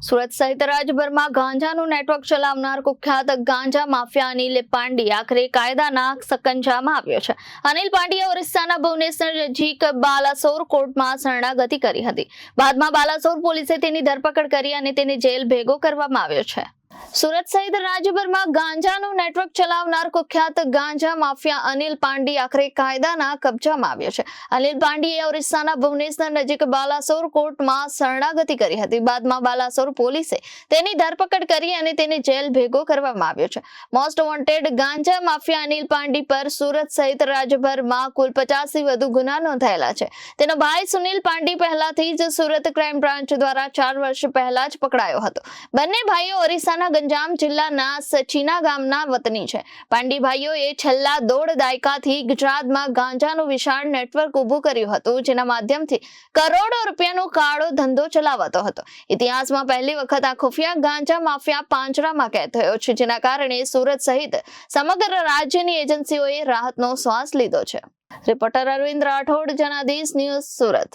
સુરત સહિત રાજ્યભરમાં ગાંજાનું નેટવર્ક ચલાવનાર કુખ્યાત ગાંજા માફિયા અનિલ પાંડી આખરે કાયદાના સકંજામાં આવ્યો છે. અનિલ પાંડીએ ઓરિસ્સાના ભુવનેશ્વર નજીક બાલાસોર કોર્ટમાં શરણાગતિ કરી હતી. બાદમાં બાલાસોર પોલીસે તેની ધરપકડ કરી અને તેને જેલ ભેગો કરવામાં આવ્યો છે. સુરત સહિત રાજ્યભરમાં ગાંજાનું નેટવર્ક ચલાવનાર કુખ્યાત ગાંજા માફિયા અનિલ પાંડી આખરે કાયદાના કબજામાં આવ્યો છે. અનિલ પાંડીએ ઓરિસ્સાના ભુવનેશ્વર નજીક બાલાસોર કોર્ટમાં શરણાગતિ કરી હતી. બાદમાં બાલાસોર પોલીસે તેની ધરપકડ કરી અને તેને જેલ ભેગો કરવામાં આવ્યો છે. મોસ્ટ વોન્ટેડ ગાંજા માફિયા અનિલ પાંડી પર સુરત સહિત રાજ્યભરમાં કુલ 50 થી વધુ ગુના નોંધાયેલા છે. તેનો ભાઈ સુનિલ પાંડી પહેલાથી જ સુરત ક્રાઇમ બ્રાન્ચ દ્વારા 4 વર્ષ પહેલા જ પકડાયો હતો. બંને ભાઈઓ ઓરિસ્સાના ગંજામ જિલ્લાના સચીના ગામના વતની છે. પાંડી ભાઈઓએ છેલ્લા 1.5 દાયકાથી ગુજરાતમાં ગાંજાનું વિશાળ નેટવર્ક ઊભું કર્યું હતું, જેના માધ્યમથી કરોડો રૂપિયાનો કાળો ધંધો ચલાવતો હતો. ઇતિહાસમાં પહેલી વખત આ ખુફિયા ગાંજા માફિયા પાંજરામાં કેદ થયો છે, જેના કારણે સુરત સહિત સમગ્ર રાજ્યની એજન્સીઓએ રાહતનો શ્વાસ લીધો છે. Reporter Arvind Rathod, Janadesh news, Surat.